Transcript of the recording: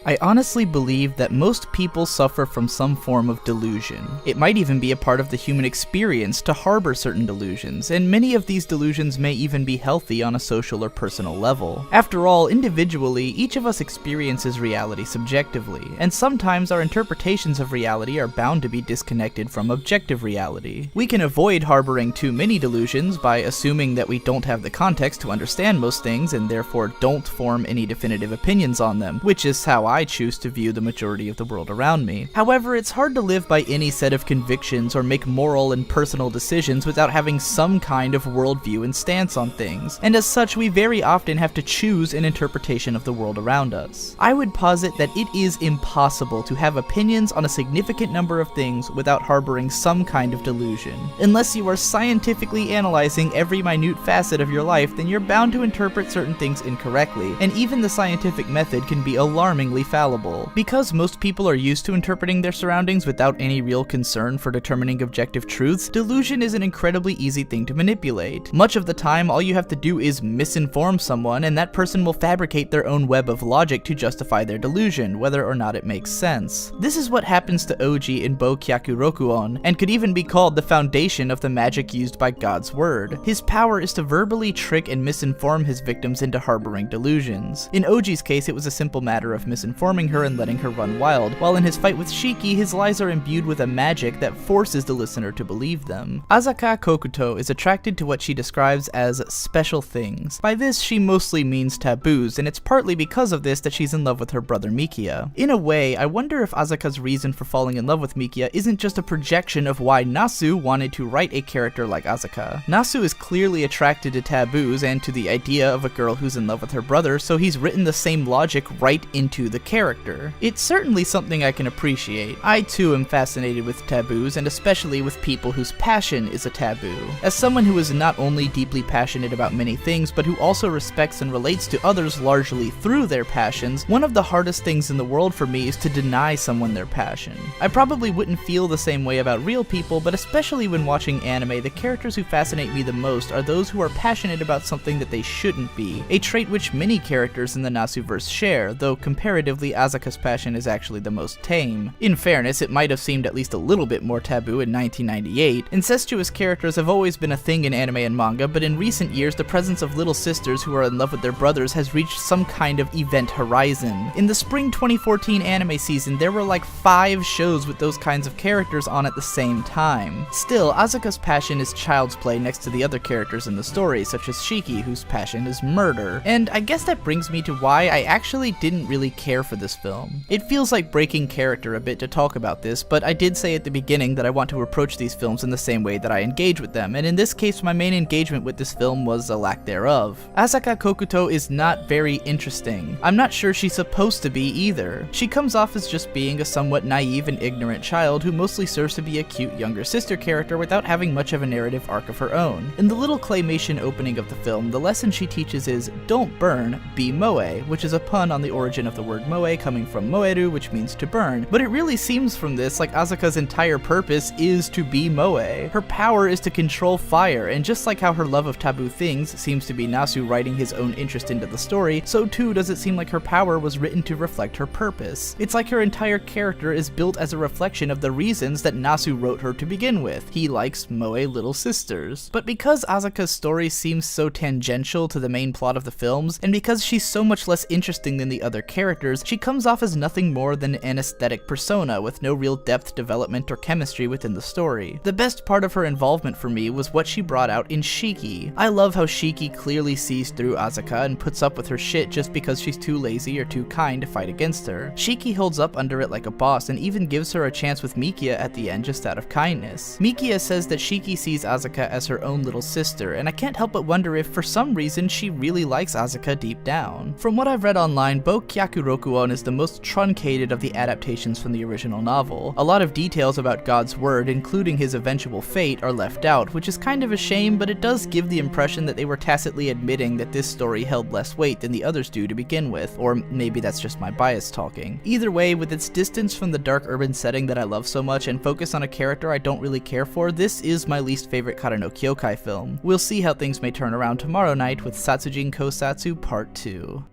I honestly believe that most people suffer from some form of delusion. It might even be a part of the human experience to harbor certain delusions, and many of these delusions may even be healthy on a social or personal level. After all, individually, each of us experiences reality subjectively, and sometimes our interpretations of reality are bound to be disconnected from objective reality. We can avoid harboring too many delusions by assuming that we don't have the context to understand most things and therefore don't form any definitive opinions on them, which is how I choose to view the majority of the world around me. However, it's hard to live by any set of convictions or make moral and personal decisions without having some kind of worldview and stance on things, and as such we very often have to choose an interpretation of the world around us. I would posit that it is impossible to have opinions on a significant number of things without harboring some kind of delusion. Unless you are scientifically analyzing every minute facet of your life, then you're bound to interpret certain things incorrectly, and even the scientific method can be alarmingly fallible. Because most people are used to interpreting their surroundings without any real concern for determining objective truths, delusion is an incredibly easy thing to manipulate. Much of the time, all you have to do is misinform someone, and that person will fabricate their own web of logic to justify their delusion, whether or not it makes sense. This is what happens to Oji in Boukyaku Rokuon, and could even be called the foundation of the magic used by God's word. His power is to verbally trick and misinform his victims into harboring delusions. In Oji's case, it was a simple matter of misinforming her and letting her run wild, while in his fight with Shiki, his lies are imbued with a magic that forces the listener to believe them. Asaka Kokuto is attracted to what she describes as special things. By this, she mostly means taboos, and it's partly because of this that she's in love with her brother Mikia. In a way, I wonder if Asaka's reason for falling in love with Mikia isn't just a projection of why Nasu wanted to write a character like Asaka. Nasu is clearly attracted to taboos and to the idea of a girl who's in love with her brother, so he's written the same logic right into the character. It's certainly something I can appreciate. I too am fascinated with taboos, and especially with people whose passion is a taboo. As someone who is not only deeply passionate about many things, but who also respects and relates to others largely through their passions, one of the hardest things in the world for me is to deny someone their passion. I probably wouldn't feel the same way about real people, but especially when watching anime, the characters who fascinate me the most are those who are passionate about something that they shouldn't be, a trait which many characters in the Nasuverse share, though comparatively Asuka's passion is actually the most tame. In fairness, it might have seemed at least a little bit more taboo in 1998. Incestuous characters have always been a thing in anime and manga, but in recent years the presence of little sisters who are in love with their brothers has reached some kind of event horizon. In the spring 2014 anime season, there were like 5 shows with those kinds of characters on at the same time. Still, Asuka's passion is child's play next to the other characters in the story, such as Shiki, whose passion is murder. And I guess that brings me to why I actually didn't really care for this film. It feels like breaking character a bit to talk about this, but I did say at the beginning that I want to approach these films in the same way that I engage with them, and in this case my main engagement with this film was a lack thereof. Asaka Kokuto is not very interesting. I'm not sure she's supposed to be either. She comes off as just being a somewhat naive and ignorant child who mostly serves to be a cute younger sister character without having much of a narrative arc of her own. In the little claymation opening of the film, the lesson she teaches is, don't burn, be moe, which is a pun on the origin of the word moe coming from moeru, which means to burn, but it really seems from this like Asuka's entire purpose is to be moe. Her power is to control fire, and just like how her love of taboo things seems to be Nasu writing his own interest into the story, so too does it seem like her power was written to reflect her purpose. It's like her entire character is built as a reflection of the reasons that Nasu wrote her to begin with. He likes moe little sisters. But because Asuka's story seems so tangential to the main plot of the films, and because she's so much less interesting than the other characters, she comes off as nothing more than an aesthetic persona with no real depth, development, or chemistry within the story. The best part of her involvement for me was what she brought out in Shiki. I love how Shiki clearly sees through Asuka and puts up with her shit just because she's too lazy or too kind to fight against her. Shiki holds up under it like a boss and even gives her a chance with Mikia at the end just out of kindness. Mikia says that Shiki sees Asuka as her own little sister, and I can't help but wonder if for some reason she really likes Asuka deep down. From what I've read online, Boukyaku Rokuon is the most truncated of the adaptations from the original novel. A lot of details about God's word, including his eventual fate, are left out, which is kind of a shame, but it does give the impression that they were tacitly admitting that this story held less weight than the others do to begin with, or maybe that's just my bias talking. Either way, with its distance from the dark urban setting that I love so much and focus on a character I don't really care for, this is my least favorite Kara no Kyoukai film. We'll see how things may turn around tomorrow night with Satsujin Kosatsu Part 2.